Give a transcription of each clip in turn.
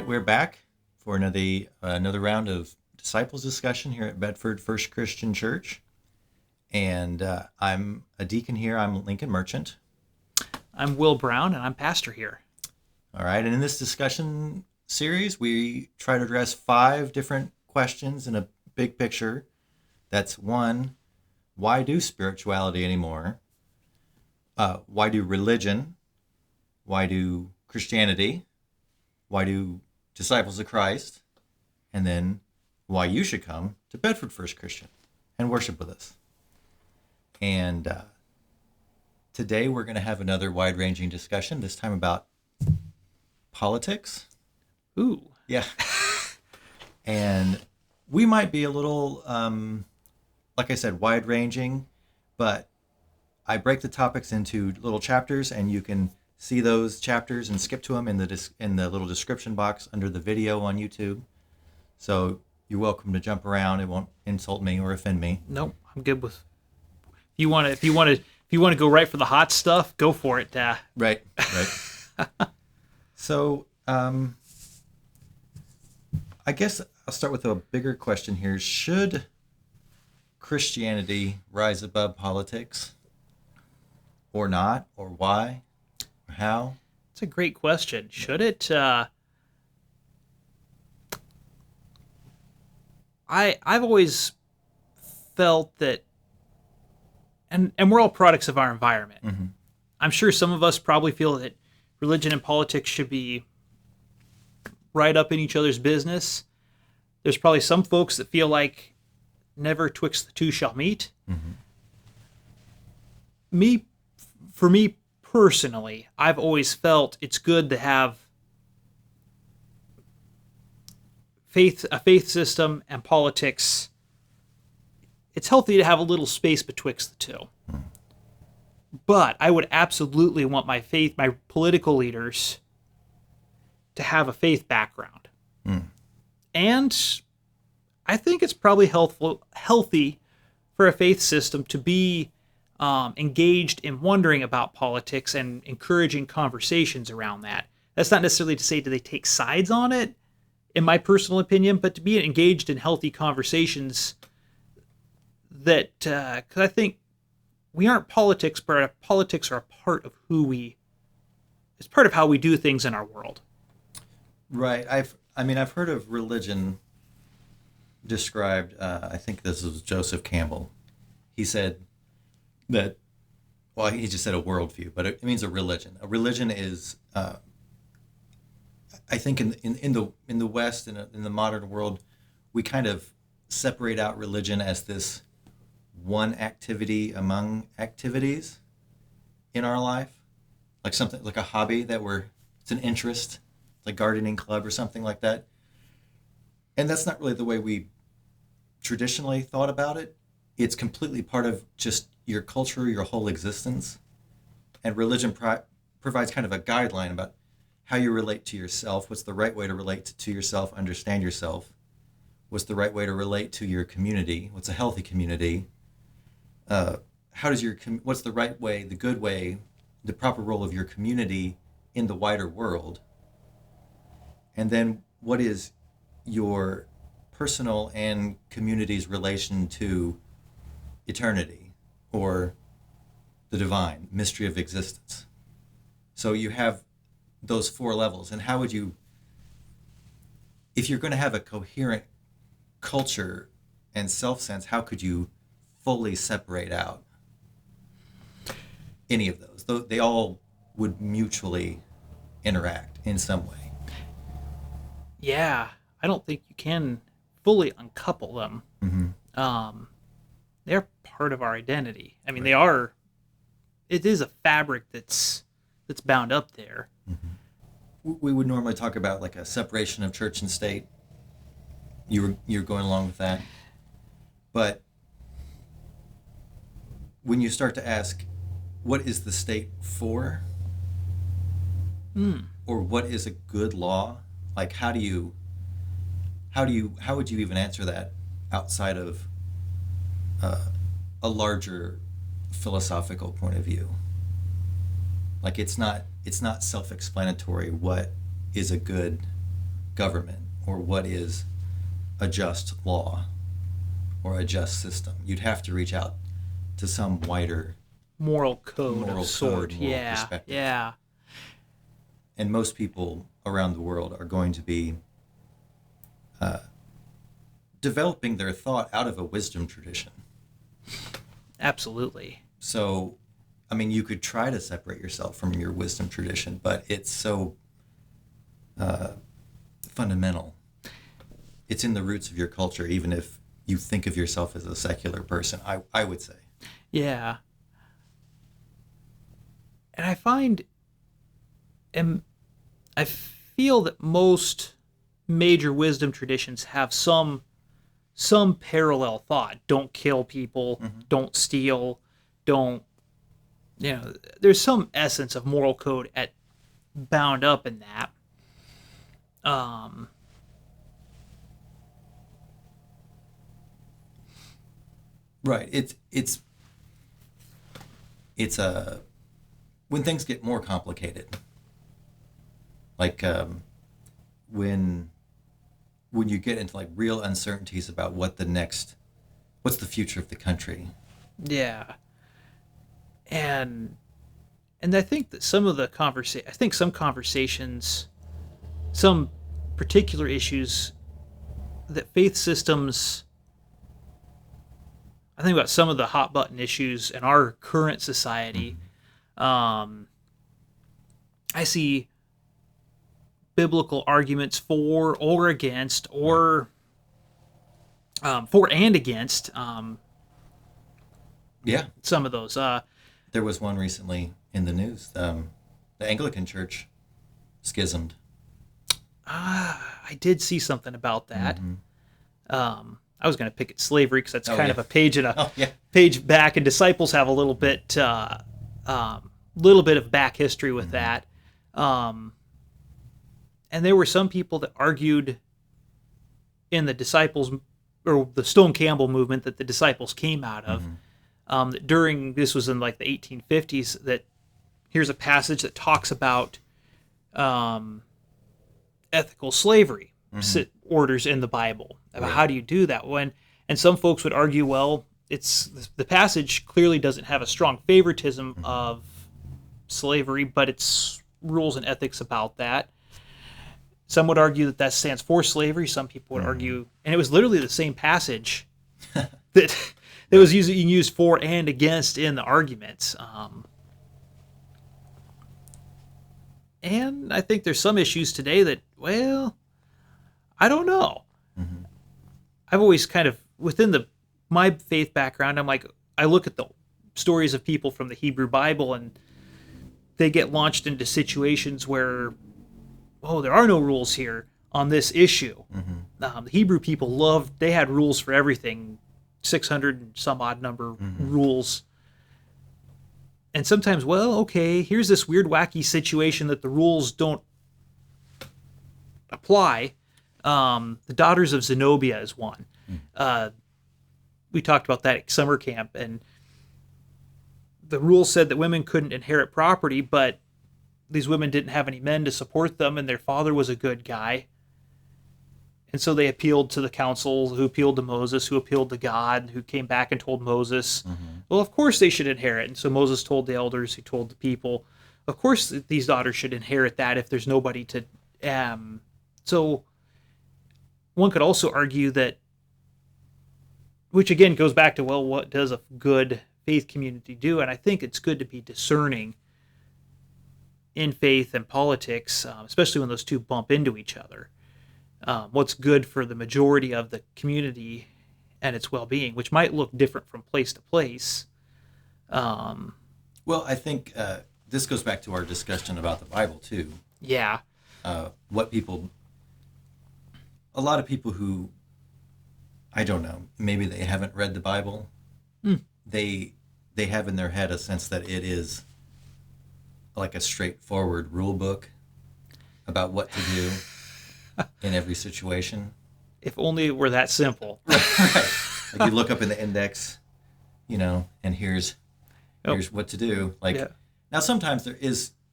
right, we're back for another round of disciples discussion here at Bedford First Christian Church, and I'm a deacon here. I'm Lincoln Merchant. I'm Will Brown, and I'm pastor here. All right, and in this discussion series, we try to address 5 different questions in a big picture. That's 1, why do spirituality anymore? Why do religion? Why do Christianity? Why do disciples of Christ? And then why you should come to Bedford First Christian and worship with us. And today we're going to have another wide-ranging discussion, this time about politics. Ooh. Yeah. And we might be a little, like I said, wide-ranging, but I break the topics into little chapters, and you can see those chapters and skip to them in the little description box under the video on YouTube. So you're welcome to jump around. It won't insult me or offend me. Nope, I'm good with. If you want to go right for the hot stuff, go for it. Right. So I guess I'll start with a bigger question here. Should Christianity rise above politics, or not, or why, or how? It's a great question. Should it? I've always felt that, and we're all products of our environment. Mm-hmm. I'm sure some of us probably feel that religion and politics should be right up in each other's business. There's probably some folks that feel like never twixt the two shall meet. Mm-hmm. For me personally, I've always felt it's good to have a faith system and politics. It's healthy to have a little space betwixt the two. Mm. But I would absolutely want my political leaders to have a faith background. Mm. And I think it's probably healthy for a faith system to be engaged in wondering about politics and encouraging conversations around that. That's not necessarily to say do they take sides on it, in my personal opinion, but to be engaged in healthy conversations that, because I think we aren't politics, but politics are a part of it's part of how we do things in our world. Right. I've heard of religion described, I think this was Joseph Campbell. He said that, well, he just said a worldview, but it means a religion. A religion is, I think in the West, in the modern world, we kind of separate out religion as this one activity among activities in our life, like something like a hobby it's an interest, like gardening club or something like that. And that's not really the way we traditionally thought about it. It's completely part of just your culture, your whole existence. And religion provides kind of a guideline about how you relate to yourself, what's the right way to relate to yourself, understand yourself, what's the right way to relate to your community, what's a healthy community, what's the right way, the good way, the proper role of your community in the wider world, and then what is your personal and community's relation to eternity or the divine mystery of existence. So you have those 4 levels, and how would you, if you're going to have a coherent culture and self-sense, how could you fully separate out any of those? Though they all would mutually interact in some way. Yeah, I don't think you can fully uncouple them. Mm-hmm. They're part of our identity. I mean, Right. They are. It is a fabric that's bound up there. Mm-hmm. We would normally talk about like a separation of church and state. You're going along with that, but when you start to ask, what is the state for? Or what is a good law? Like, how would you even answer that outside of a larger philosophical point of view? Like, it's not self-explanatory what is a good government or what is a just law or a just system. You'd have to reach out to some wider moral code moral of sort. code, moral Yeah, perspective. yeah, And most people around the world are going to be developing their thought out of a wisdom tradition. absolutely. So, I mean, you could try to separate yourself from your wisdom tradition, but it's so fundamental. It's in the roots of your culture, even if you think of yourself as a secular person, I would say. Yeah. And I find, and I feel that most major wisdom traditions have some parallel thought. Don't kill people, don't steal, don't, there's some essence of moral code bound up in that. Right. It's a when things get more complicated, like when you get into like real uncertainties about what's the future of the country. Yeah. And I think that some conversations, some particular issues that faith systems, I think about some of the hot button issues in our current society. I see biblical arguments for or against, or for and against Yeah. some of those. There was one recently in the news. The Anglican Church schismed. I did see something about that. I was going to pick at slavery because that's kind of a page page back, and disciples have a little bit of back history with that. And there were some people that argued in the disciples, or the Stone Campbell movement that the disciples came out of, that this was in like the 1850s, that here's a passage that talks about ethical slavery orders in the Bible. About how do you do that? And some folks would argue, well, the passage clearly doesn't have a strong favoritism of slavery, but it's rules and ethics about that. Some would argue that stands for slavery. Some people would argue, and it was literally the same passage that was used for and against in the arguments. And I think there's some issues today that, well, I don't know. I've always kind of, within my faith background, I look at the stories of people from the Hebrew Bible, and they get launched into situations where, there are no rules here on this issue. The Hebrew people they had rules for everything, 600 and some odd number rules. And sometimes, here's this weird, wacky situation that the rules don't apply. The Daughters of Zenobia is one. We talked about that at summer camp, and the rule said that women couldn't inherit property, but these women didn't have any men to support them, and their father was a good guy. And so they appealed to the council, who appealed to Moses, who appealed to God, who came back and told Moses, well, of course they should inherit. And so Moses told the elders, who told the people, of course these daughters should inherit that if there's nobody to... So one could also argue that, which again goes back to, what does a good faith community do? And I think it's good to be discerning in faith and politics, especially when those two bump into each other. What's good for the majority of the community and its well-being, which might look different from place to place. Well, I think this goes back to our discussion about the Bible, too. Yeah. A lot of people who, I don't know, maybe they haven't read the Bible. They have in their head a sense that it is like a straightforward rule book about what to do in every situation. If only it were that simple. Right. Like you look up in the index, and here's what to do. Now sometimes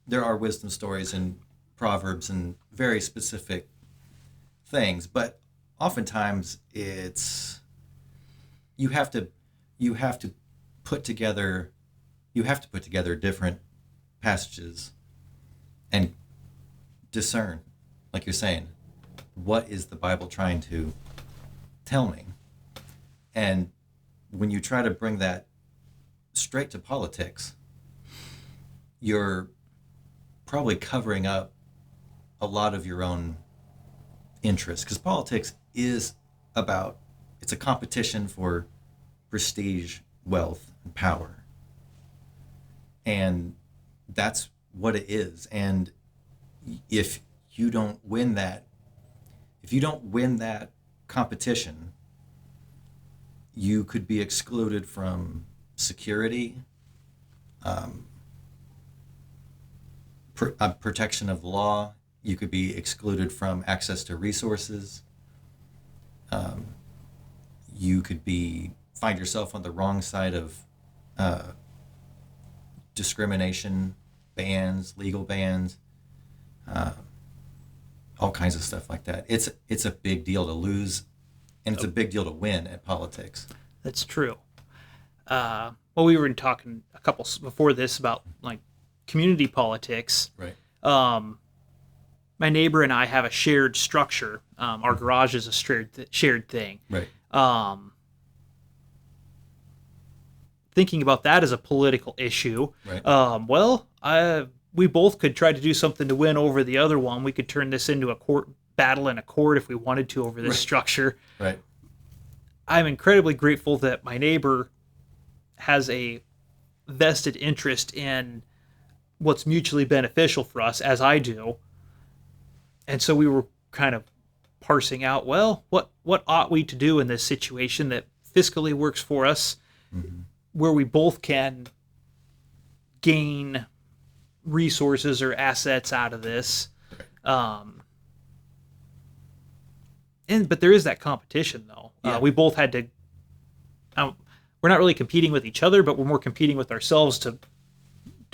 there are wisdom stories and proverbs and very specific things, but oftentimes it's you have to put together different passages and discern, like you're saying, what is the Bible trying to tell me? And when you try to bring that straight to politics, you're probably covering up a lot of your own interests, because politics is it's a competition for prestige, wealth, and power. And that's what it is. And if you don't win that competition, you could be excluded from security, protection of the law. You could be excluded from access to resources. You could find yourself on the wrong side of discrimination bans, legal bans, all kinds of stuff like that. It's a big deal to lose, and it's a big deal to win at politics. That's true. Well, we were talking a couple before this about like community politics. Right. My neighbor and I have a shared structure. Our garage is a shared thing. Right. Thinking about that as a political issue. Right. We both could try to do something to win over the other one. We could turn this into a court battle in a court if we wanted to over this structure. Right. I'm incredibly grateful that my neighbor has a vested interest in what's mutually beneficial for us, as I do. And so we were kind of parsing out, well, what ought we to do in this situation that fiscally works for us, where we both can gain resources or assets out of this. But there is that competition, though. Yeah. We both had to. We're not really competing with each other, but we're more competing with ourselves to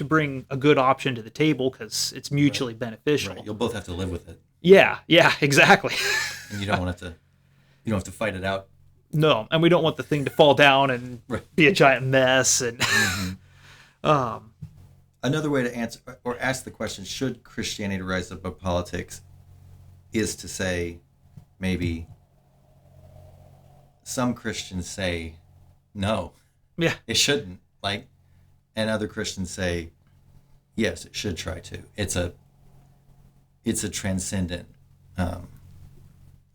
bring a good option to the table because it's mutually beneficial. Right. You'll both have to live with it. Yeah, exactly. And you don't have to fight it out. No, and we don't want the thing to fall down and be a giant mess. And another way to answer or ask the question, should Christianity rise above politics, is to say, maybe some Christians say no, it shouldn't, and other Christians say yes, it should try to. It's a transcendent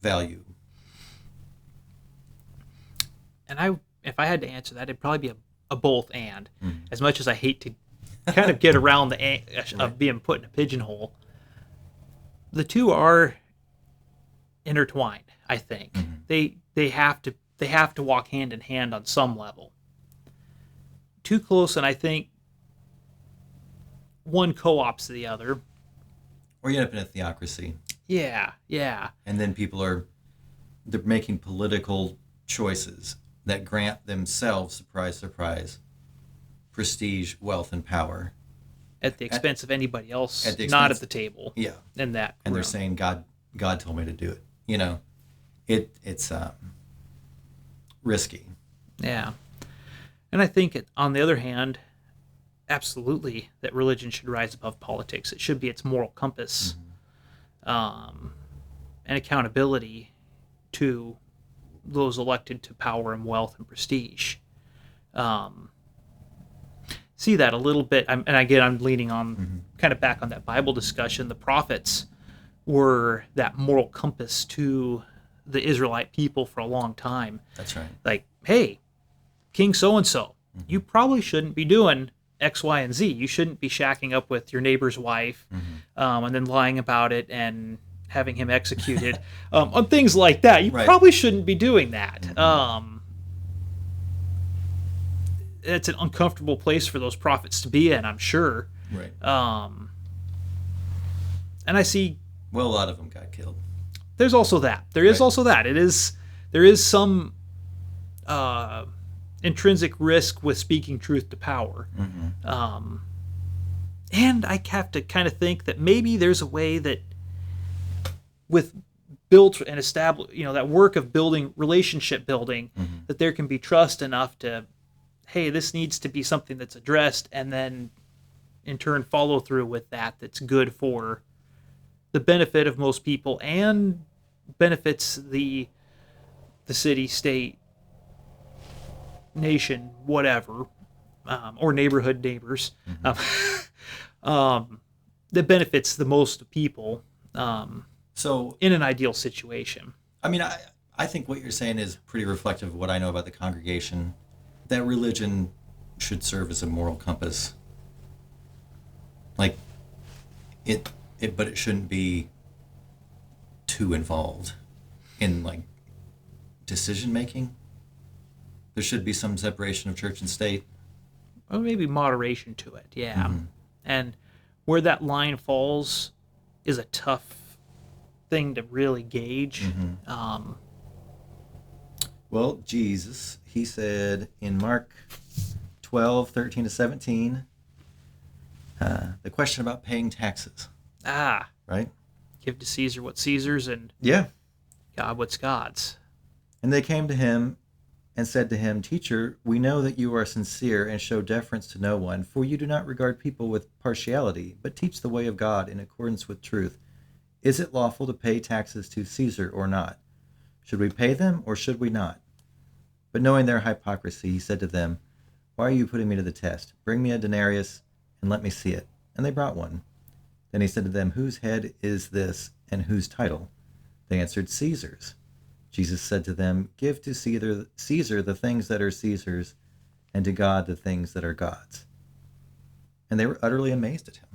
value. And if I had to answer that, it'd probably be a both and. As much as I hate to kind of get around of being put in a pigeonhole, the two are intertwined. I think they have to walk hand in hand on some level. Too close, and I think one co-ops the other. Or you end up in a theocracy. Yeah. And then they're making political choices that grant themselves, surprise, surprise, prestige, wealth, and power. At the expense of anybody else not at the table. Yeah. In that and room. They're saying, God told me to do it. It's risky. Yeah. And I think, on the other hand, absolutely, that religion should rise above politics. It should be its moral compass and accountability to those elected to power and wealth and prestige. See that a little bit, and again, I'm leaning on kind of back on that Bible discussion. The prophets were that moral compass to the Israelite people for a long time. That's right. Like, hey, King so-and-so, you probably shouldn't be doing X, Y, and Z. You shouldn't be shacking up with your neighbor's wife and then lying about it and having him executed on things like that. You probably shouldn't be doing that. It's an uncomfortable place for those prophets to be in, I'm sure. Right. And I see... Well, a lot of them got killed. There's also that. There is some intrinsic risk with speaking truth to power. And I have to kind of think that maybe there's a way that with built and established, that work of building relationship building, Mm-hmm. that there can be trust enough to, hey, this needs to be something that's addressed, and then in turn follow through with that's good for the benefit of most people and benefits the city, state, nation, whatever, or neighborhood neighbors, that benefits the most people So, in an ideal situation. I mean, I think what you're saying is pretty reflective of what I know about the congregation, that religion should serve as a moral compass. Like, but it shouldn't be too involved in, like, decision making. There should be some separation of church and state. Or maybe moderation to it, yeah. Mm-hmm. And where that line falls is a tough thing to really gauge. Mm-hmm. Well, Jesus, he said in Mark 12:13-17, the question about paying taxes, right? Give to Caesar what's Caesar's, and Yeah. God what's God's. And they came to him and said to him, Teacher, we know that you are sincere and show deference to no one, for you do not regard people with partiality, but teach the way of God in accordance with truth. Is it lawful to pay taxes to Caesar or not? Should we pay them or should we not? But knowing their hypocrisy, he said to them, Why are you putting me to the test? Bring me a denarius and let me see it. And they brought one. Then he said to them, Whose head is this and whose title? They answered, Caesar's. Jesus said to them, Give to Caesar the things that are Caesar's, and to God the things that are God's. And they were utterly amazed at him.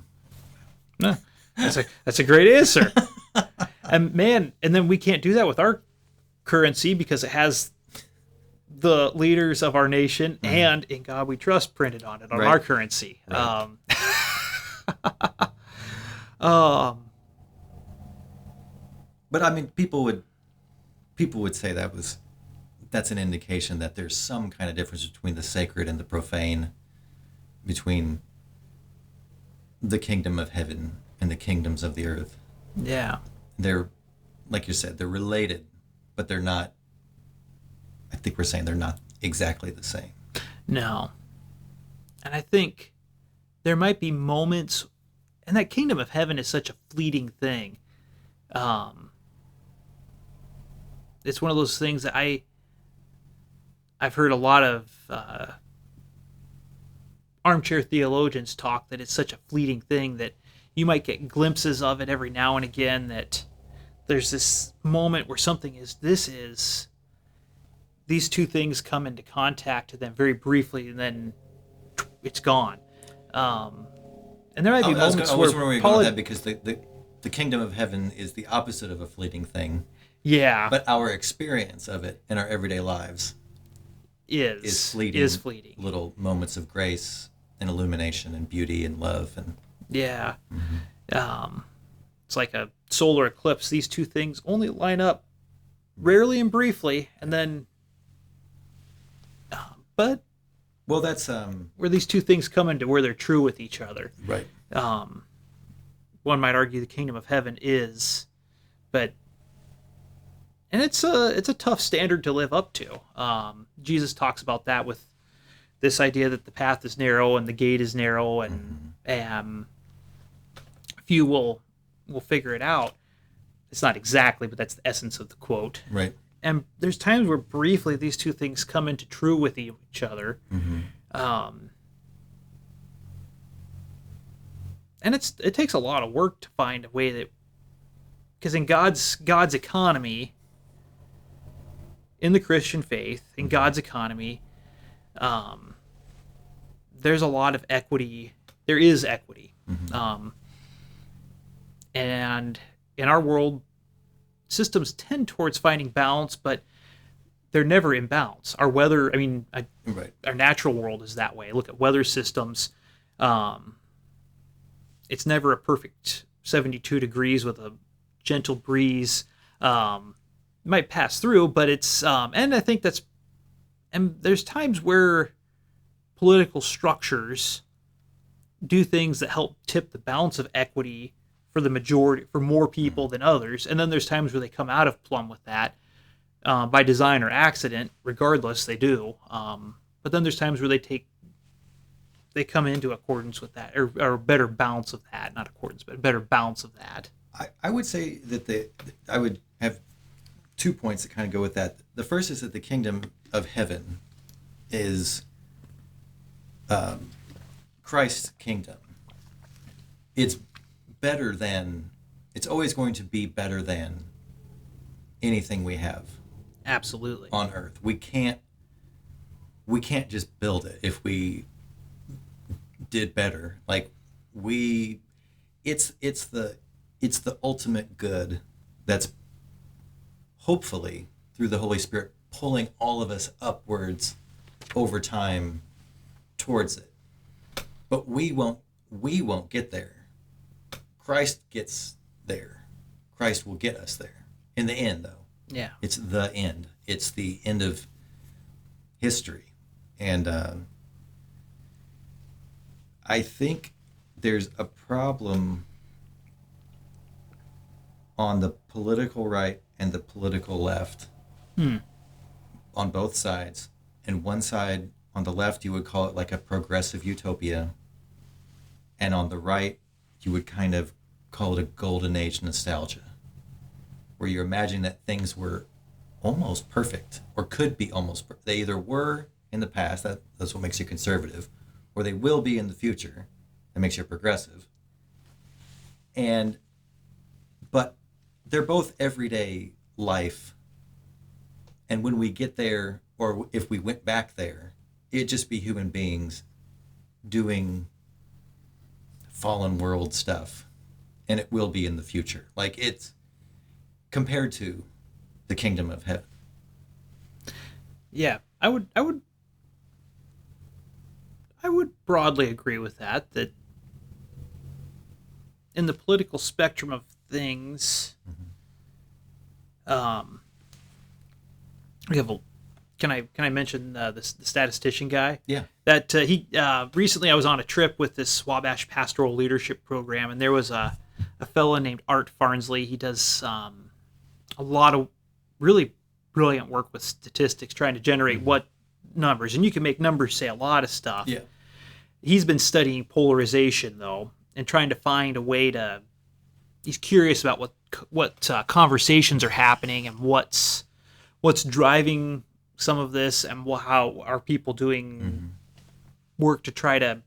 No, that's a great answer. And then we can't do that with our currency because it has the leaders of our nation and In God We Trust printed on it, on our currency. Right. But I mean, people would say that's an indication that there's some kind of difference between the sacred and the profane, between the kingdom of heaven and the kingdoms of the earth. Yeah. They're, like you said, they're related, but they're not, I think we're saying they're not exactly the same. No. And I think there might be moments, and that kingdom of heaven is such a fleeting thing. It's one of those things that I've heard a lot of armchair theologians talk that it's such a fleeting thing that you might get glimpses of it every now and again, that there's this moment where these two things come into contact and then very briefly and then it's gone. And there might be moments I was where where we go with that because the kingdom of heaven is the opposite of a fleeting thing. Yeah. But our experience of it in our everyday lives is fleeting. Little moments of grace and illumination and beauty and love and yeah. It's like a solar eclipse. These two things only line up rarely and briefly, and then but well, that's where these two things come into where they're true with each other. Right. One might argue the kingdom of heaven is, but and it's a tough standard to live up to. Jesus talks about that with this idea that the path is narrow and the gate is narrow, and few will figure it out. It's not exactly, but that's the essence of the quote. Right. And there's times where briefly these two things come into true with each other. And it takes a lot of work to find a way that, because in God's economy, in the Christian faith, in God's economy, there's a lot of equity. There is equity. And in our world, systems tend towards finding balance, but they're never in balance. Our weather, our natural world is that way. Look at weather systems. It's never a perfect 72 degrees with a gentle breeze. It might pass through, but it's, and I think and there's times where political structures do things that help tip the balance of equity for for the majority, for more people than others. And then there's times where they come out of plumb with that by design or accident. Regardless, they do. But then there's times where they come into accordance with that, or a better balance of that. Not accordance, but a better balance of that. I would say that I would have 2 points that kind of go with that. The first is that the kingdom of heaven is Christ's kingdom. It's better than, it's always going to be better than anything we have Absolutely. on earth. We can't just build it. If we did better, like it's the ultimate good that's hopefully through the Holy Spirit pulling all of us upwards over time towards it. But we won't get there. Christ gets there. Christ will get us there. In the end, though. Yeah. It's the end. It's the end of history. And I think there's a problem on the political right and the political left on both sides. And one side, on the left, you would call it like a progressive utopia. And on the right, you would kind of call it a golden age nostalgia, where you're imagining that things were almost perfect or could be almost perfect. They either were in the past, that's what makes you conservative, or they will be in the future, that makes you progressive. But they're both everyday life. And when we get there, or if we went back there, it'd just be human beings doing fallen world stuff. And it will be in the future. Like, it's compared to the kingdom of heaven. Yeah, I would broadly agree with that. That in the political spectrum of things, we have a. Can I mention the statistician guy? Yeah. That he recently I was on a trip with this Wabash Pastoral Leadership Program, and there was a fellow named Art Farnsley. He does a lot of really brilliant work with statistics, trying to generate what numbers, and you can make numbers say a lot of stuff. Yeah. He's been studying polarization though, and trying to find a way to. He's curious about what conversations are happening and what's driving some of this, and how are people doing work to try to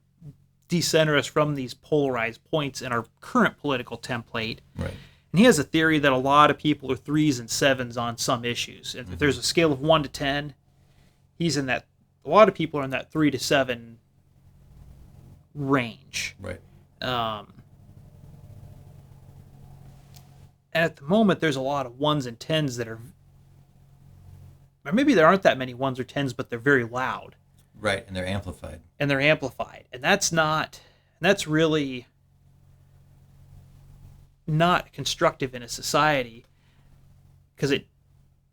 decenter us from these polarized points in our current political template. Right. And he has a theory that a lot of people are 3s and 7s on some issues. And if there's a scale of 1 to 10, he's in that. A lot of people are in that 3 to 7 range. Right. And at the moment, there's a lot of 1s and 10s that are. Or maybe there aren't that many 1s or 10s, but they're very loud. Right, and they're amplified. And that's really not constructive in a society, because it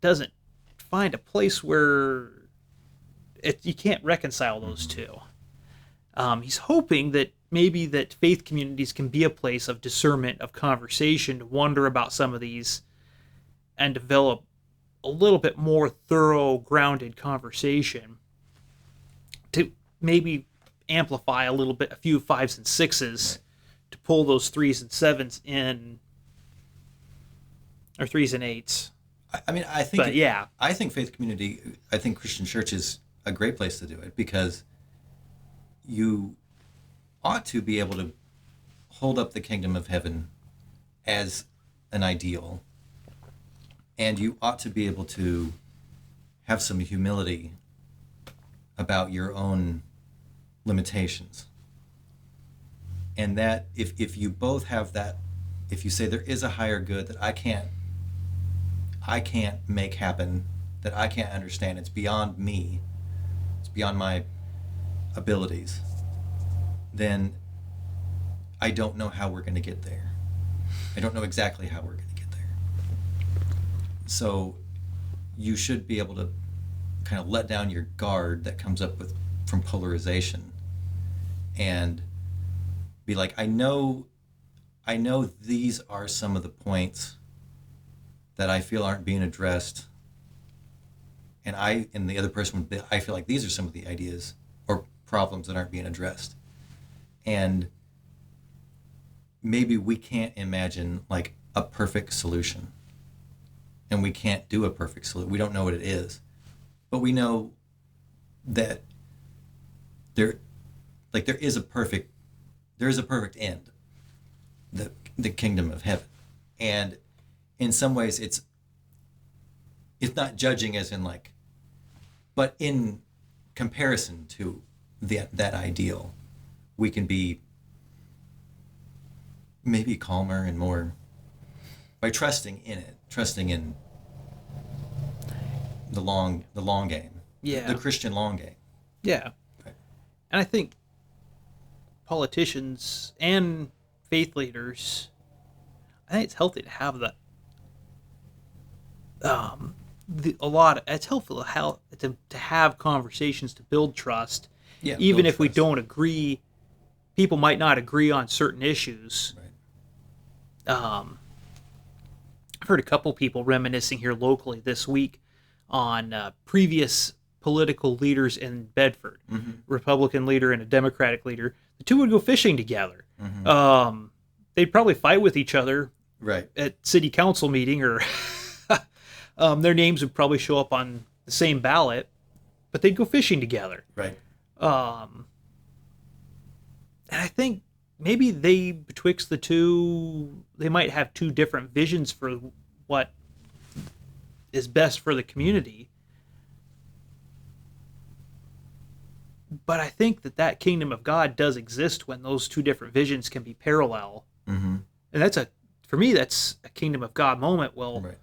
doesn't find a place where you can't reconcile those two. He's hoping that maybe that faith communities can be a place of discernment, of conversation, to wonder about some of these and develop a little bit more thorough, grounded conversation to maybe amplify a little bit, a few 5s and 6s, to pull those 3s and 7s in, or 3s and 8s. I mean, I think. But yeah, I think faith community. I think Christian church is a great place to do it, because you ought to be able to hold up the kingdom of heaven as an ideal. And you ought to be able to have some humility about your own limitations. And that if you both have that, if you say there is a higher good that I can't make happen, that I can't understand, it's beyond me, it's beyond my abilities, then I don't know how we're going to get there. I don't know exactly how we're going to get there. So you should be able to kind of let down your guard that comes up from polarization, and be like, I know I know these are some of the points that I feel aren't being addressed, and the other person would I feel like these are some of the ideas or problems that aren't being addressed, and maybe we can't imagine like a perfect solution, and we can't do a perfect solution. We don't know what it is, but we know that there is a perfect end, the kingdom of heaven, and in some ways it's not judging as in like, but in comparison to that ideal, we can be maybe calmer and more by trusting in it, trusting in the long game, Yeah. the Christian long game. Yeah. Right. And I think politicians and faith leaders, I think it's healthy to have that. It's helpful to have conversations to build trust, Yeah, even build if we trust. don't agree. People might not agree on certain issues. Right. I've heard a couple people reminiscing here locally this week on previous political leaders in Bedford, Republican leader and a Democratic leader. The two would go fishing together. They'd probably fight with each other Right. at city council meeting, or their names would probably show up on the same ballot, but they'd go fishing together. Right. And I think maybe betwixt the two, they might have two different visions for what is best for the community. But I think that kingdom of God does exist when those two different visions can be parallel. And for me, that's a kingdom of God moment. Well, Right.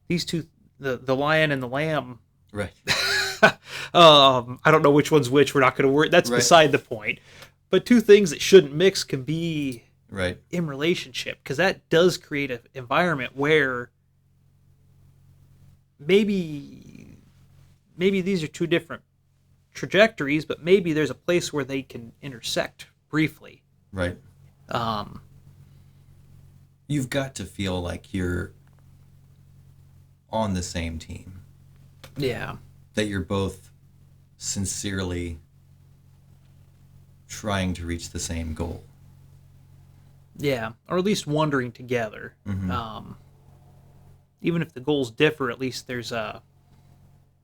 these two, the lion and the lamb, Right. I don't know which one's which. We're not going to worry. That's Right. beside the point. But two things that shouldn't mix can be Right. in relationship, because that does create an environment where maybe these are two different trajectories, but maybe there's a place where they can intersect briefly. Right. You've got to feel like you're on the same team, Yeah. that you're both sincerely trying to reach the same goal. Yeah, or at least wandering together. Even if the goals differ, at least there's a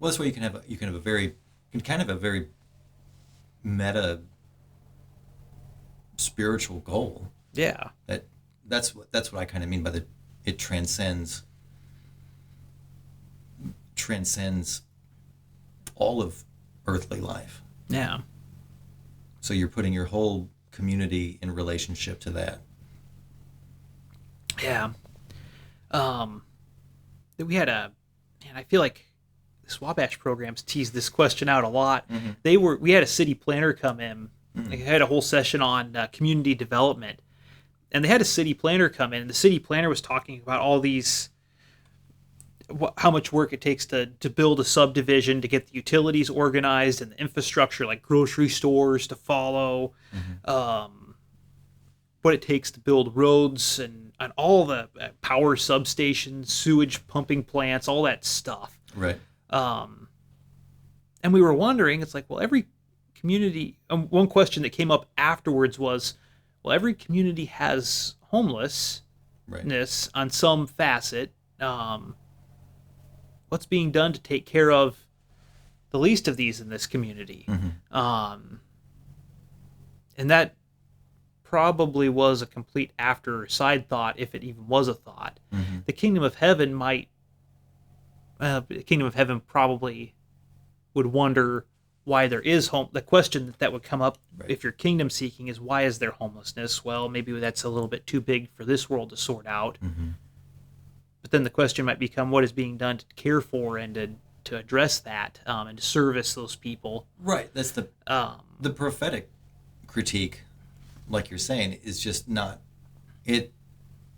Well, that's why you can have a very meta spiritual goal. yeah. That's what I kind of mean by it transcends all of earthly life. Yeah. So you're putting your whole community in relationship to that. Yeah. We had I feel like the Swabash programs teased this question out a lot. We had a city planner come in. They had a whole session on community development, and they had a city planner come in, and the city planner was talking about all these, how much work it takes to build a subdivision, to get the utilities organized and the infrastructure like grocery stores to follow, what it takes to build roads and all the power substations, sewage pumping plants, all that stuff. Right. And we were wondering, it's like, well, every community, one question that came up afterwards was, well, every community has homelessness on some facet. What's being done to take care of the least of these in this community? And that probably was a complete after side thought, if it even was a thought. The kingdom of heaven probably would wonder why there is the question that would come up if you're kingdom seeking is, why is there homelessness? Well, maybe that's a little bit too big for this world to sort out. But then the question might become, what is being done to care for and to address that, and to service those people? Right. That's the prophetic critique, like you're saying, is just not it.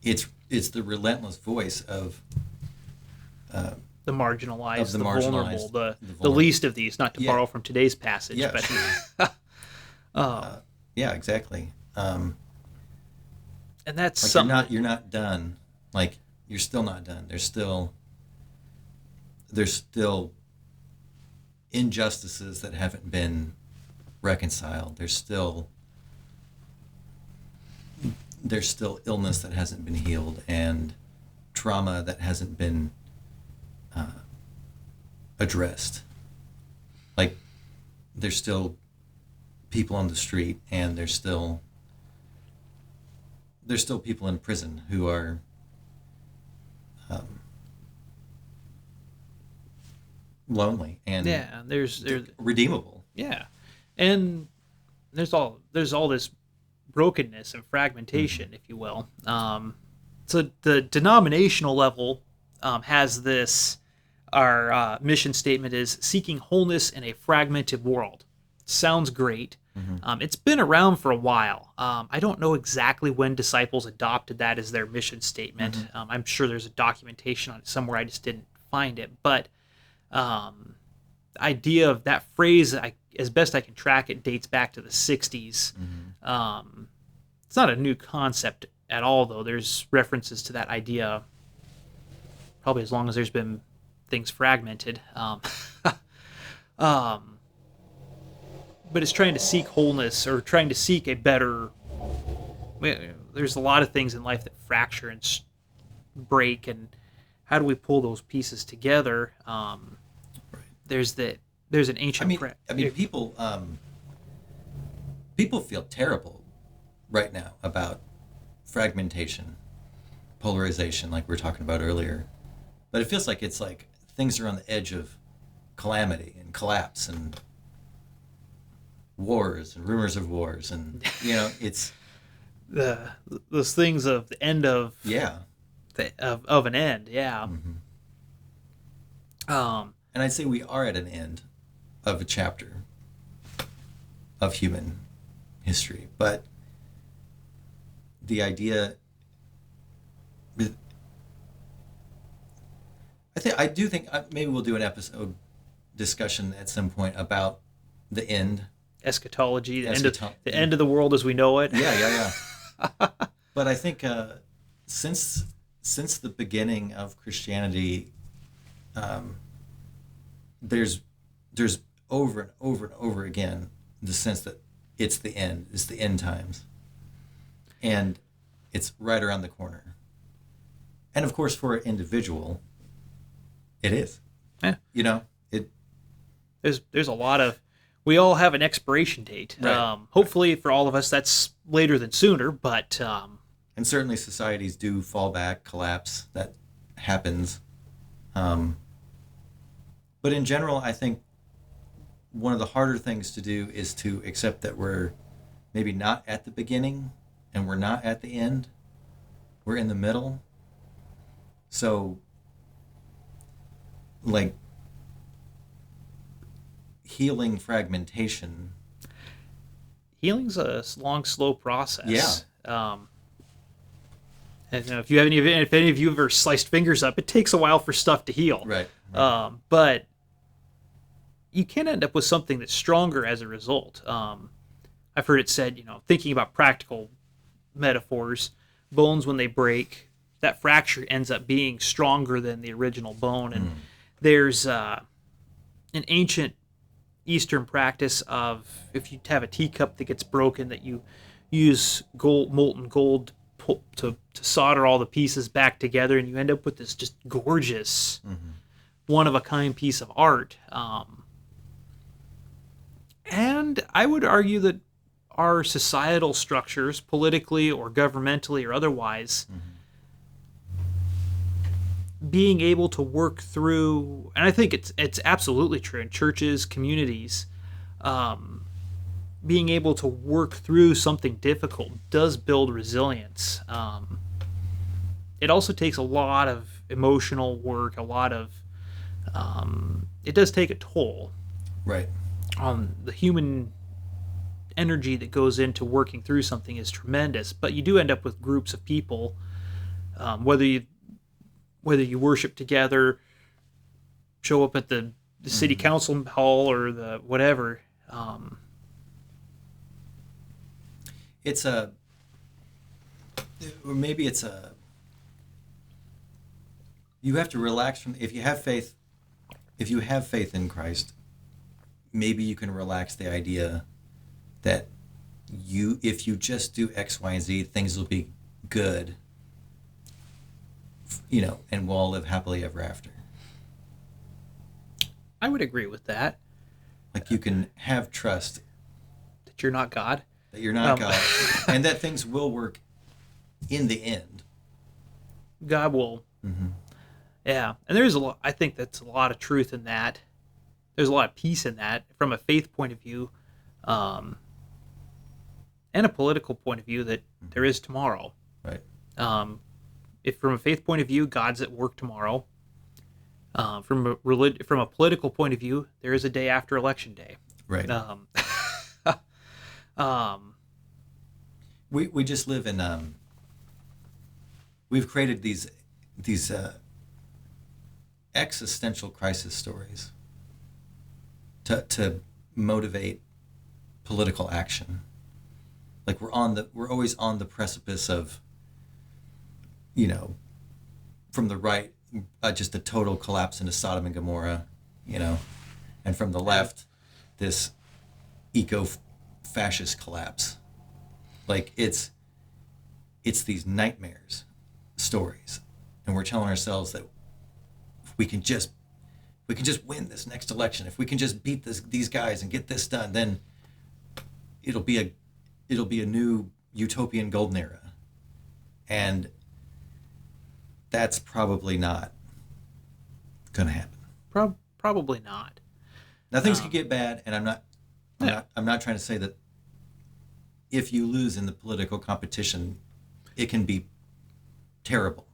It's the relentless voice of the marginalized, the vulnerable, the vulnerable. least of these, not to borrow from today's passage. Yeah, But sure. Yeah, exactly. and And that's Like something you're not done. Like you're still not done. There's still injustices that haven't been reconciled. There's still illness that hasn't been healed and trauma that hasn't been addressed. Like there's still people on the street, and there's still people in prison who are lonely and yeah, there's redeemable. yeah. And there's all this brokenness and fragmentation, if you will. So the denominational level has this. Our mission statement is seeking wholeness in a fragmented world. Sounds great. It's been around for a while. I don't know exactly when disciples adopted that as their mission statement. I'm sure there's a documentation on it somewhere. I just didn't find it. But the idea of that phrase, as best I can track it, dates back to the 60s. It's not a new concept at all, though. There's references to that idea probably as long as there's been things fragmented. But it's trying to seek wholeness, or trying to seek a better. There's a lot of things in life that fracture and break, and how do we pull those pieces together? Right. There's an ancient. People feel terrible right now about fragmentation, polarization, like we were talking about earlier. But it feels like it's like things are on the edge of calamity and collapse and wars and rumors of wars, and it's those things of the end of of an end. And I'd say we are at an end of a chapter of human history, but the idea, I do think maybe we'll do an episode discussion at some point about the end, eschatology, the end of the world as we know it. Yeah. But I think since the beginning of Christianity, there's over and over and over again the sense that it's the end times, and it's right around the corner. And of course, for an individual, it is. Yeah. It. There's a lot of. We all have an expiration date. Right. Hopefully, for all of us, that's later than sooner. But and certainly, societies do fall back, collapse. That happens. But in general, I think one of the harder things to do is to accept that we're maybe not at the beginning and we're not at the end. We're in the middle. So, like, healing fragmentation. Healing's a long, slow process. Yeah. And if any of you ever sliced fingers up, it takes a while for stuff to heal. Right. But you can end up with something that's stronger as a result. I've heard it said, thinking about practical metaphors, bones when they break, that fracture ends up being stronger than the original bone. And there's an ancient Eastern practice of, if you have a teacup that gets broken, that you use molten gold to solder all the pieces back together, and you end up with this just gorgeous, one-of-a-kind piece of art. And I would argue that our societal structures, politically or governmentally or otherwise, being able to work through, and I think it's absolutely true in churches, communities, being able to work through something difficult does build resilience. It also takes a lot of emotional work, it does take a toll. Right. The human energy that goes into working through something is tremendous, but you do end up with groups of people, whether you worship together, show up at the city council hall or the whatever. or maybe it's a, you have to relax from, if you have faith in Christ, maybe you can relax the idea that if you just do X, Y, and Z, things will be good, and we'll all live happily ever after. I would agree with that. Like, you can have trust That you're not God. that you're not God, and that things will work in the end. God will. Mm-hmm. Yeah, and there's a lot. I think that's a lot of truth in that. There's a lot of peace in that from a faith point of view, and a political point of view, that there is tomorrow. Right. If from a faith point of view, God's at work tomorrow. From a political point of view, there is a day after Election Day. Right. We just live in, we've created these existential crisis stories to motivate political action. Like, we're always on the precipice of, from the right, just a total collapse into Sodom and Gomorrah, and from the left, this eco-fascist collapse. Like, it's these nightmares stories, and we're telling ourselves that if we can just win this next election, if we can just beat these guys and get this done, then it'll be a new utopian golden era. And that's probably not going to happen. Probably not. Now, things could get bad, and I'm not trying to say that if you lose in the political competition, it can be terrible.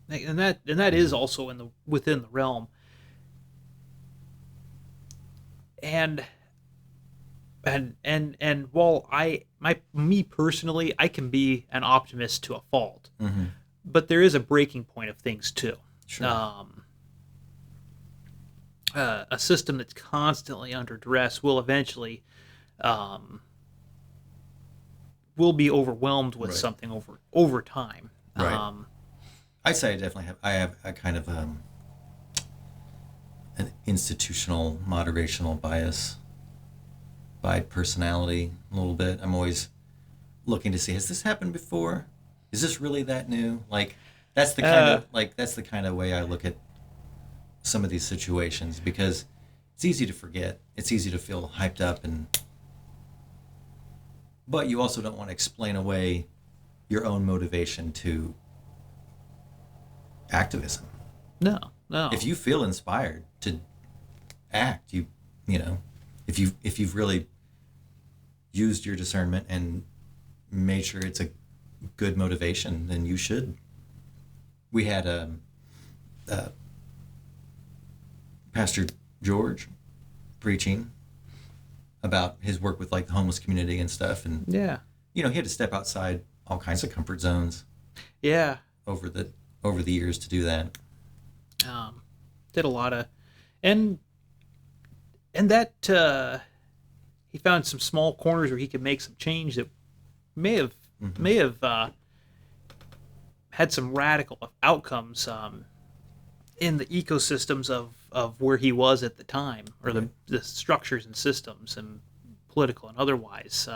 And that is also within the realm. And while me personally, I can be an optimist to a fault. Mm-hmm. But there is a breaking point of things too. Sure. A system that's constantly under duress will eventually will be overwhelmed with Right. something over time. Right. I'd say I have a kind of an institutional moderational bias by personality a little bit. I'm always looking to see, has this happened before? Is this really that new? Like, that's the kind of way I look at some of these situations, because it's easy to forget. It's easy to feel hyped up, but you also don't want to explain away your own motivation to activism. No. If you feel inspired to act, if you've really used your discernment and made sure it's a good motivation, then you should. We had Pastor George preaching about his work with, like, the homeless community and stuff, and Yeah. he had to step outside all kinds of comfort zones Yeah. over the years to do that. Did a lot of, and that he found some small corners where he could make some change that may have had some radical outcomes in the ecosystems of where he was at the time, or the structures and systems, and political and otherwise.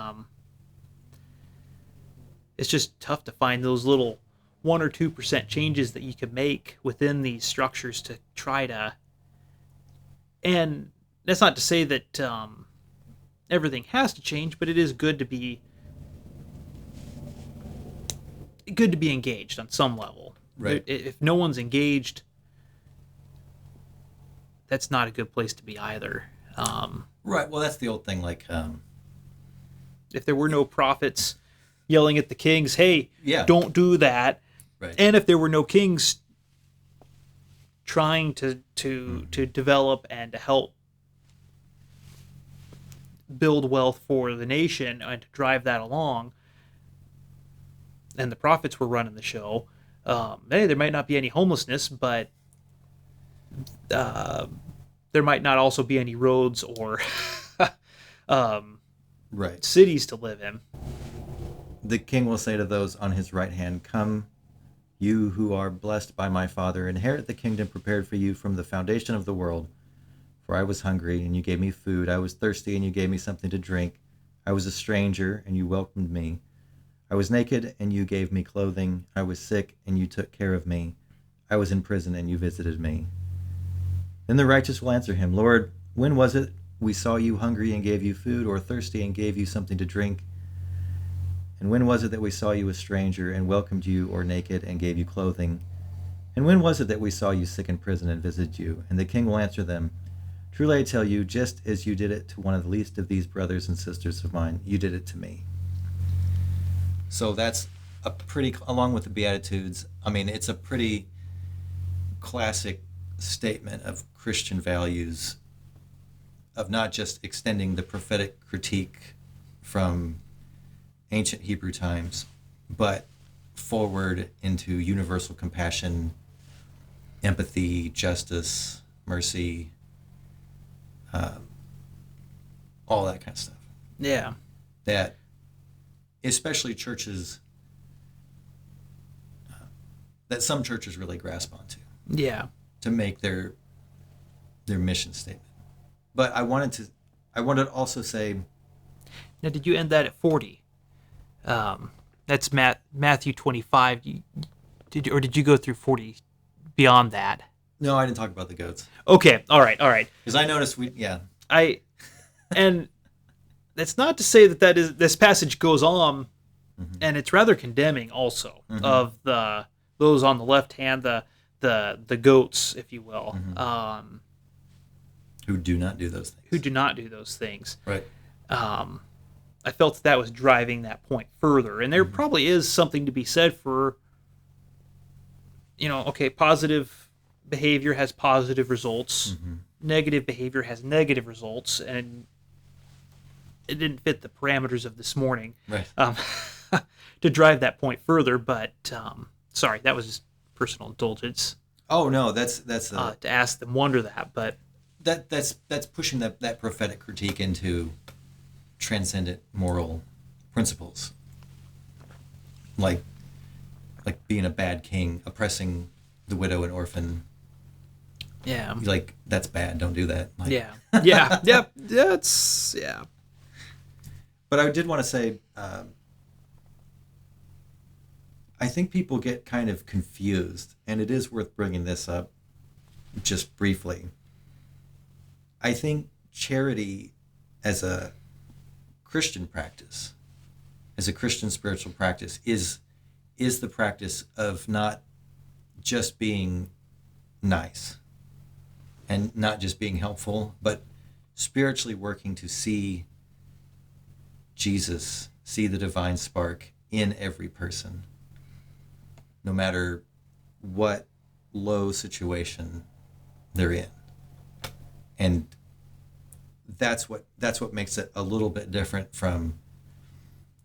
It's just tough to find those little 1 or 2% changes that you can make within these structures to try to. And that's not to say that everything has to change, but it is good to be engaged on some level. Right. If no one's engaged, that's not a good place to be either. Right. Well, that's the old thing. Like, if there were no prophets yelling at the kings, "Hey, Yeah. don't do that," right. and if there were no kings trying to develop and to help build wealth for the nation and to drive that along, and the prophets were running the show, hey, there might not be any homelessness, but there might not also be any roads or Right. cities to live in. The king will say to those on his right hand, "Come, you who are blessed by my Father, inherit the kingdom prepared for you from the foundation of the world. For I was hungry, and you gave me food. I was thirsty, and you gave me something to drink. I was a stranger, and you welcomed me. I was naked, and you gave me clothing. I was sick, and you took care of me. I was in prison, and you visited me." Then the righteous will answer him, "Lord, when was it we saw you hungry and gave you food, or thirsty and gave you something to drink? And when was it that we saw you a stranger and welcomed you, or naked and gave you clothing? And when was it that we saw you sick in prison and visited you?" And the king will answer them, "Truly I tell you, just as you did it to one of the least of these brothers and sisters of mine, you did it to me." So that's a pretty, along with the Beatitudes, I mean, it's a pretty classic statement of Christian values, of not just extending the prophetic critique from ancient Hebrew times, but forward into universal compassion, empathy, justice, mercy, all that kind of stuff. Yeah. That especially churches, that some churches really grasp onto Yeah. to make their mission statement. But I wanted to also say, Now, did you end that at 40? That's Matthew 25. Did you go through 40 beyond that? no, I didn't talk about the goats. Okay. All right. Because I noticed And that's not to say that is this passage goes on, and it's rather condemning also of those on the left hand, the goats, if you will, who do not do those things. Who do not do those things. Right. I felt that was driving that point further, and there probably is something to be said for, positive behavior has positive results, negative behavior has negative results, and it didn't fit the parameters of this morning, Right. To drive that point further. But sorry, that was just personal indulgence. Oh no, that's To ask them wonder that, but that's pushing that prophetic critique into transcendent moral principles, like being a bad king, oppressing the widow and orphan. yeah, Like, that's bad. Don't do that. Like, yeah. That's yeah. But I did want to say, I think people get kind of confused, and it is worth bringing this up just briefly. I think charity as a Christian practice, as a Christian spiritual practice, is the practice of not just being nice and not just being helpful, but spiritually working to see Jesus, see the divine spark in every person, no matter what low situation they're in. And that's what makes it a little bit different from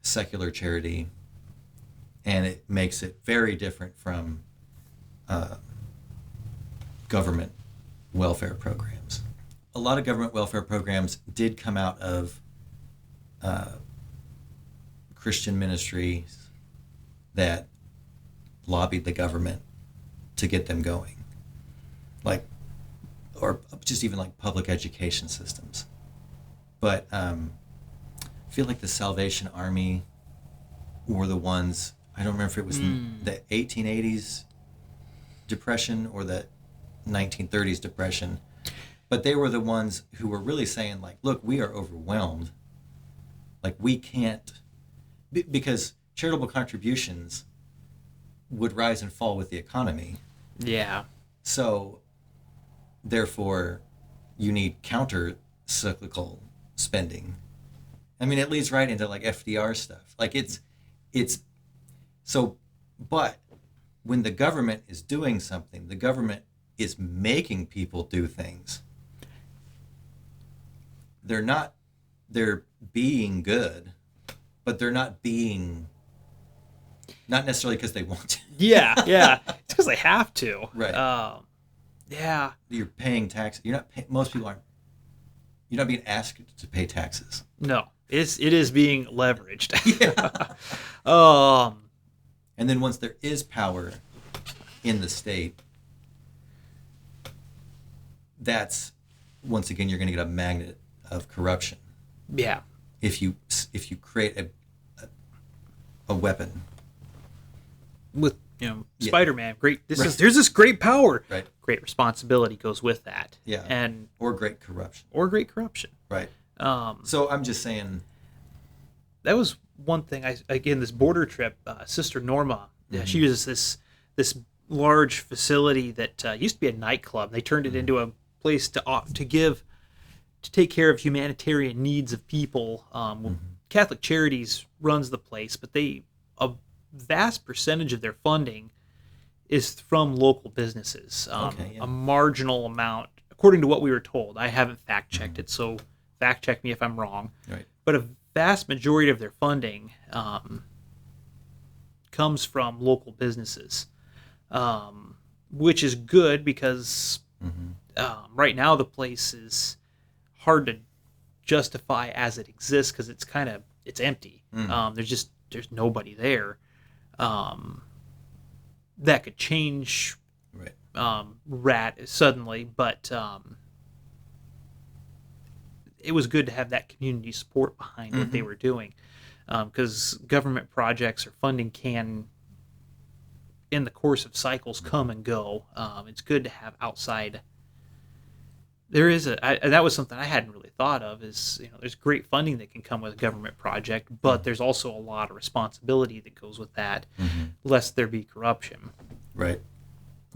secular charity, and it makes it very different from government welfare programs. A lot of government welfare programs did come out of Christian ministries that lobbied the government to get them going, or just even like public education systems. But I feel like the Salvation Army were the ones, I don't remember if it was the 1880s Depression or the 1930s Depression, but they were the ones who were really saying, like, look, we are overwhelmed. Like, we can't, because charitable contributions would rise and fall with the economy. Yeah. So, therefore, you need counter-cyclical spending. I mean, it leads right into, like, FDR stuff. Like, it's so, but when the government is doing something, the government is making people do things. They're being good, but they're not necessarily because they want to. Yeah. It's because they have to. Right. Yeah. You're paying taxes. You're not. Most people aren't. You're not being asked to pay taxes. No. it is being leveraged. Yeah. um, And then once there is power in the state, that's, once again, you're going to get a magnet of corruption. yeah, If you create a weapon. with Yeah. Spider-Man, great. Right. There's this great power. Right. Great responsibility goes with that. Yeah. And Or great corruption. or great corruption. Right. Um, So I'm just saying. that was one thing. Again, this border trip, Sister Norma, she uses this large facility that used to be a nightclub. They turned it into a place to take care of humanitarian needs of people. Catholic Charities runs the place, but a vast percentage of their funding is from local businesses. Okay, yeah. A marginal amount, according to what we were told. I haven't fact checked it, so fact check me if I'm wrong. Right. But a vast majority of their funding comes from local businesses, which is good because right now the place is hard to justify as it exists because it's empty. There's nobody there. That could change suddenly, but it was good to have that community support behind what they were doing, because government projects or funding can, in the course of cycles, come and go. It's good to have outside. That was something I hadn't really thought of. There's great funding that can come with a government project, but there's also a lot of responsibility that goes with that, lest there be corruption. Right.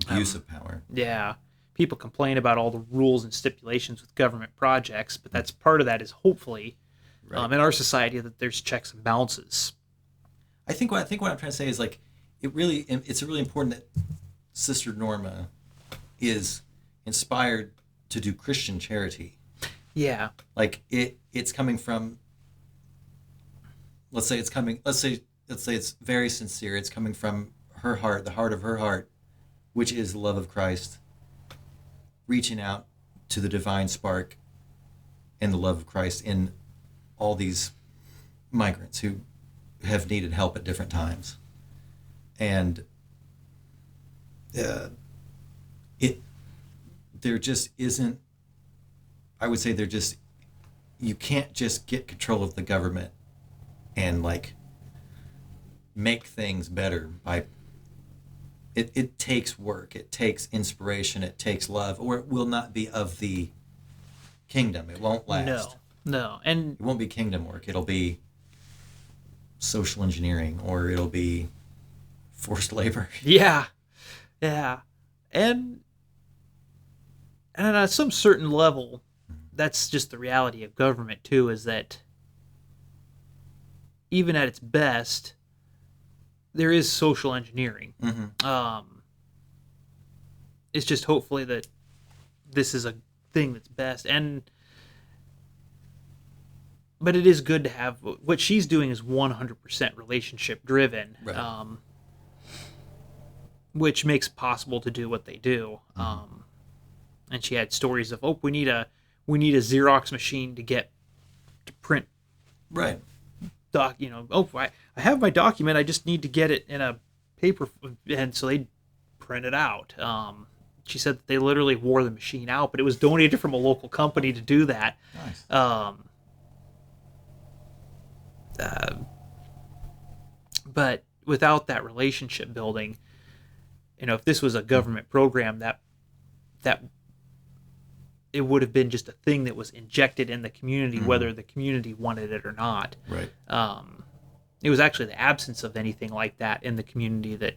Abuse of power. Yeah. People complain about all the rules and stipulations with government projects, but that's part of that is hopefully in our society that there's checks and balances. I think what I'm trying to say is like it's really important that Sister Norma is inspired to do Christian charity. Yeah. Like it's coming from, let's say it's very sincere. It's coming from her heart, the heart of her heart, which is the love of Christ, reaching out to the divine spark and the love of Christ in all these migrants who have needed help at different times. And there just isn't, I would say you can't just get control of the government and like make things better by, it takes work, it takes inspiration, it takes love, or it will not be of the kingdom. It won't last. No. And it won't be kingdom work. It'll be social engineering, or it'll be forced labor. Yeah. And on some certain level, that's just the reality of government too, is that even at its best, there is social engineering. It's just hopefully that this is a thing that's best. But it is good to have, what she's doing is 100% relationship driven, Right. Which makes it possible to do what they do. And she had stories of, we need a Xerox machine to print. Right. I have my document. I just need to get it in a paper, and so they print it out. She said that they literally wore the machine out, but it was donated from a local company to do that. Nice. But without that relationship building, if this was a government program, that it would have been just a thing that was injected in the community, whether the community wanted it or not. Right. It was actually the absence of anything like that in the community that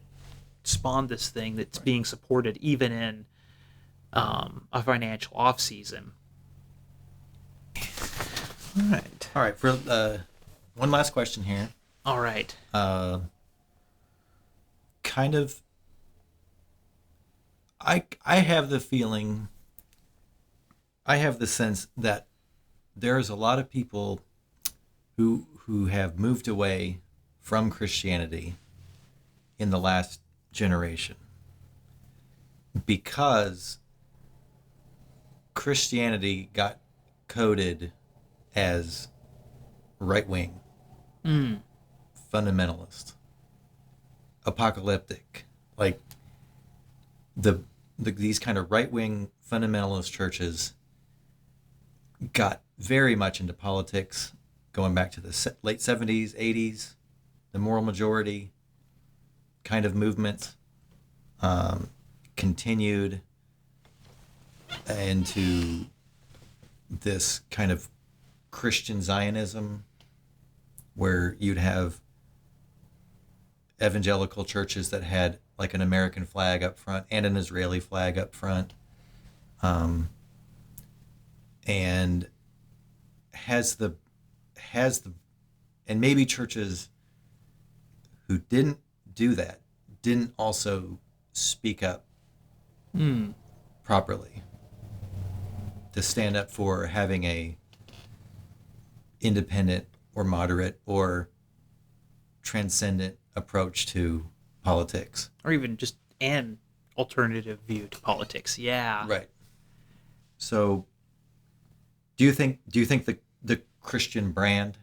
spawned this thing that's being supported even in a financial off season. All right. For one last question here. All right. Kind of, I have the feeling, I have the sense that there's a lot of people who have moved away from Christianity in the last generation because Christianity got coded as right wing, fundamentalist, apocalyptic, like these kind of right wing fundamentalist churches got very much into politics, going back to the late 70s, 80s, the moral majority kind of movements continued into this kind of Christian Zionism, where you'd have evangelical churches that had like an American flag up front and an Israeli flag up front, and has the and maybe churches who didn't do that didn't also speak up properly to stand up for having a independent or moderate or transcendent approach to politics, or even just an alternative view to politics. Yeah. right? So do you think the Christian brand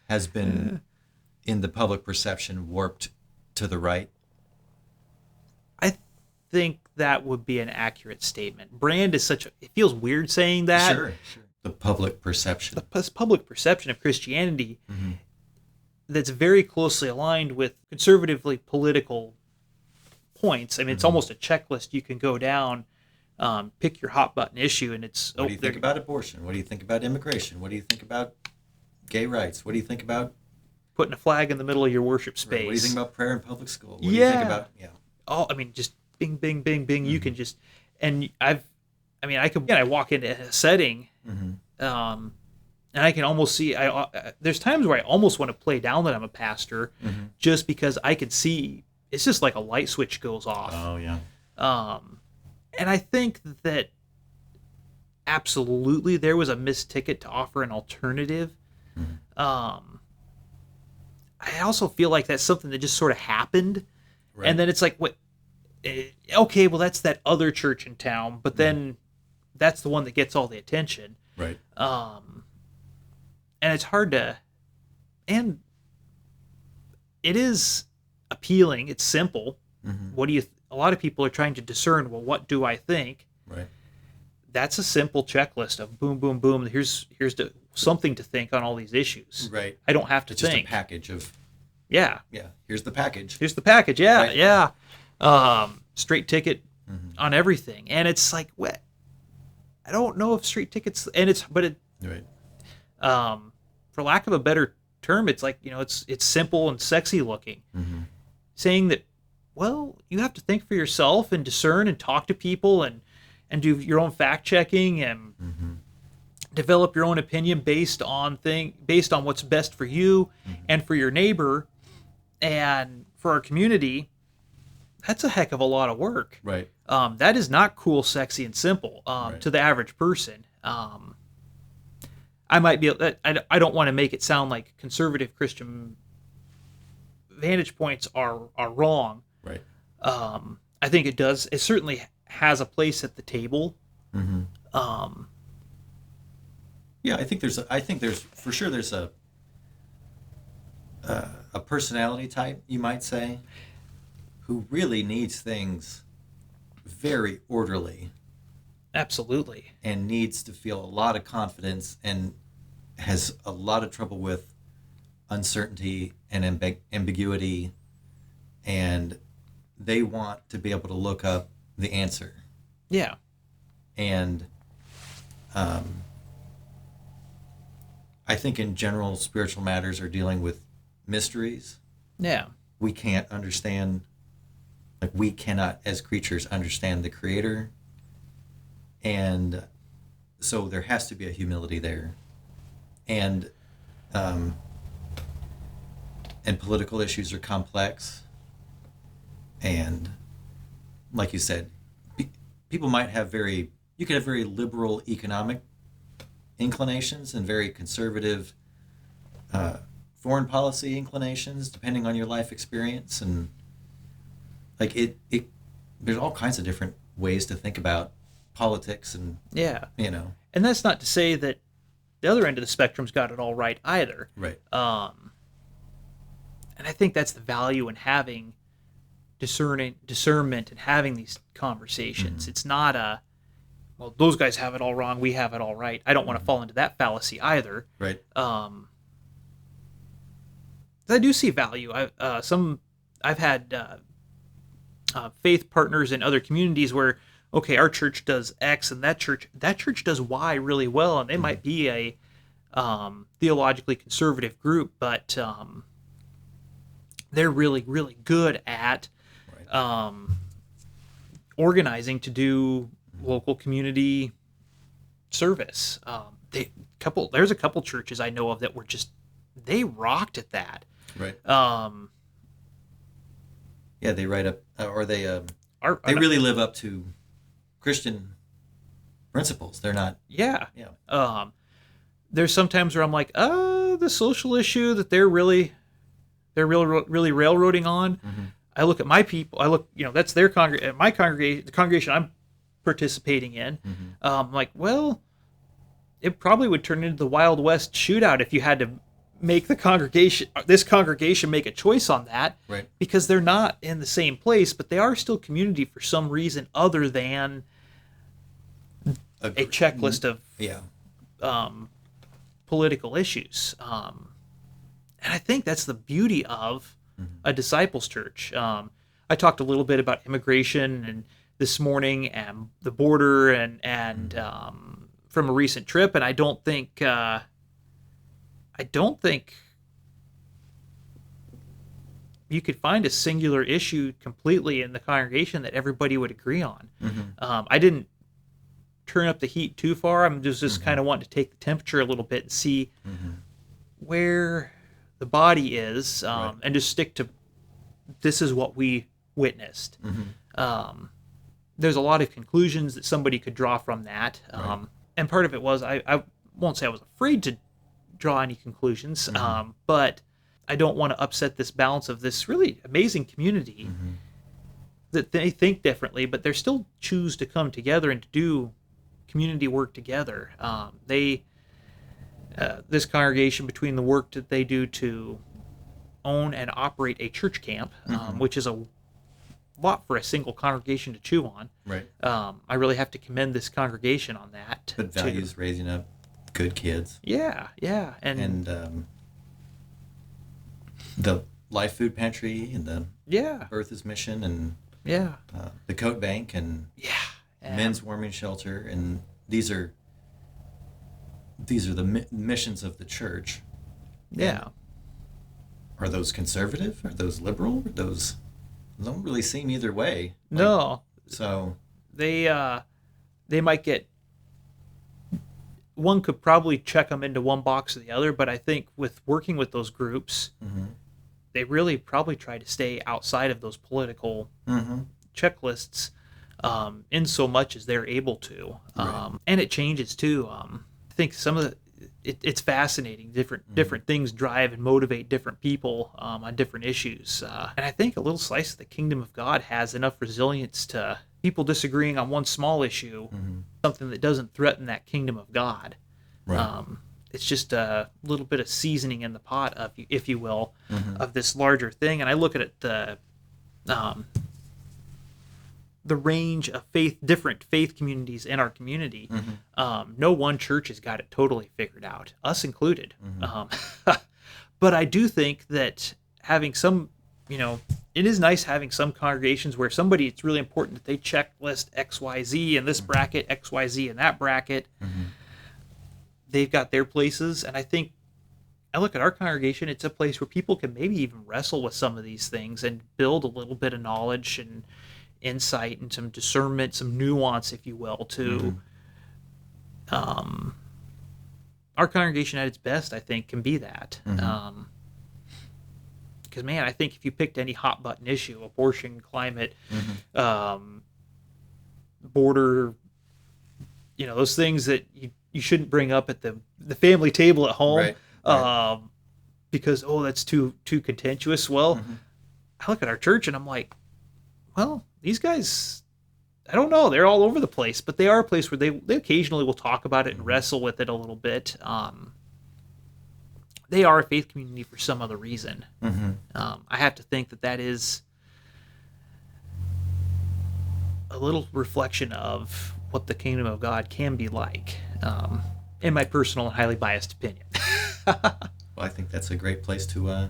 has been in the public perception warped to the right? I think that would be an accurate statement. Brand is such a, it feels weird saying that. Sure. The public perception. The public perception of Christianity that's very closely aligned with conservatively political points. I mean, it's almost a checklist you can go down, pick your hot button issue, and it's... What do you think about abortion? What do you think about immigration? What do you think about gay rights? What do you think about... putting a flag in the middle of your worship space? Right. What do you think about prayer in public school? What do you think about... Yeah. Oh, I mean, just bing, bing, bing, bing. You can just... And I walk into a setting... and I can almost see. There's times where I almost want to play down that I'm a pastor, just because I can see it's just like a light switch goes off. Oh yeah. And I think that absolutely there was a missed ticket to offer an alternative. I also feel like that's something that just sort of happened, and then it's like, what? Okay, well that's that other church in town, but then that's the one that gets all the attention. Right. And it's hard to, and it is appealing. It's simple. What do you, a lot of people are trying to discern, well, what do I think? Right. That's a simple checklist of boom, boom, boom. Here's something to think on all these issues. Right. I don't have to it's think. Just a package of. Yeah. Yeah. Here's the package. Yeah. Right. Yeah. Straight ticket on everything. And it's like, what? I don't know if straight tickets, Right. For lack of a better term, it's like, it's simple and sexy looking. Saying that, well, you have to think for yourself and discern and talk to people and do your own fact checking and develop your own opinion based on what's best for you and for your neighbor and for our community. That's a heck of a lot of work. Right. That is not cool, sexy, and simple to the average person. I might be. I don't want to make it sound like conservative Christian vantage points are wrong. Right. I think it does. It certainly has a place at the table. Yeah, I think there's for sure there's a personality type, you might say, who really needs things very orderly. Absolutely. And needs to feel a lot of confidence and has a lot of trouble with uncertainty and ambiguity, and they want to be able to look up the answer. Yeah. And I think in general, spiritual matters are dealing with mysteries. Yeah. We can't understand, like we cannot as creatures understand the Creator. And so there has to be a humility there. And political issues are complex. And like you said, people might have you could have very liberal economic inclinations and very conservative foreign policy inclinations, depending on your life experience. And like there's all kinds of different ways to think about politics and yeah. And that's not to say that the other end of the spectrum's got it all right either. Right. And I think that's the value in having discernment and having these conversations. Mm-hmm. It's not well, those guys have it all wrong, we have it all right. I don't want to fall into that fallacy either. Right. I do see value. I've had faith partners in other communities where, okay, our church does X and that church does Y really well, and they might be a theologically conservative group, but they're really, really good at organizing to do local community service. There's a couple churches I know of that were they rocked at that. Right. Yeah, they write up, or they really live up to Christian principles. They're not. Yeah. Yeah. There's sometimes where I'm like, the social issue that they're really railroading on. Mm-hmm. I look at my people. That's their my congregation, the congregation I'm participating in. Mm-hmm. Like, well, it probably would turn into the Wild West shootout if you had to make this congregation make a choice on that. Right. Because they're not in the same place, but they are still community for some reason other than a checklist of political issues. And I think that's the beauty of a disciples church. I talked a little bit about immigration and this morning and the border and from a recent trip, and I don't think you could find a singular issue completely in the congregation that everybody would agree on. Mm-hmm. I didn't turn up the heat too far. I'm just kind of wanting to take the temperature a little bit and see where the body is, and just stick to this is what we witnessed. There's a lot of conclusions that somebody could draw from that. And part of it was, I won't say I was afraid to draw any conclusions, but I don't want to upset this balance of this really amazing community that they think differently, but they still choose to come together and to do community work together. This congregation, between the work that they do to own and operate a church camp, which is a lot for a single congregation to chew on. Right. I really have to commend this congregation on that. But values raising up good kids. Yeah. And the Life Food Pantry and the Earth is Mission and the Coat Bank and Men's Warming Shelter, and these are the missions of the church. Yeah. And are those conservative? Are those liberal? Are those don't really seem either way. No. So they might get, one could probably check them into one box or the other, but I think with working with those groups, they really probably try to stay outside of those political checklists, in so much as they're able to. And it changes too. I think some of it's fascinating. Different things drive and motivate different people on different issues. And I think a little slice of the kingdom of God has enough resilience to people disagreeing on one small issue, something that doesn't threaten that kingdom of God. Right. It's just a little bit of seasoning in the pot, of, if you will, of this larger thing. And I look at it, the range of different faith communities in our community. No one church has got it totally figured out, us included. But I do think that having some, it is nice having some congregations where somebody, it's really important that they checklist XYZ in this bracket, XYZ in that bracket. They've got their places, and I think I look at our congregation, it's a place where people can maybe even wrestle with some of these things and build a little bit of knowledge and insight and some discernment, some nuance, if you will, to our congregation at its best, I think, can be that. Because, man, I think if you picked any hot button issue, abortion, climate, border, those things that you shouldn't bring up at the family table at home, because, that's too contentious. Well, I look at our church and I'm like, well, these guys I don't know. They're all over the place, but they are a place where they occasionally will talk about it and wrestle with it a little bit. They are a faith community for some other reason. Mm-hmm. I have to think that is a little reflection of what the kingdom of God can be like, in my personal and highly biased opinion. Well, I think that's a great place to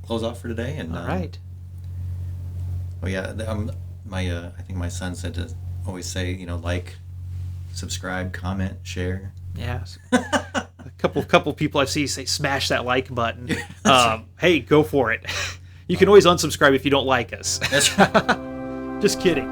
close off for today. And All right. Oh yeah, I think my son said to always say, like, subscribe, comment, share. Yes. A couple people I see say smash that like button. Right. Hey, go for it. You can always unsubscribe if you don't like us. That's right. Just kidding.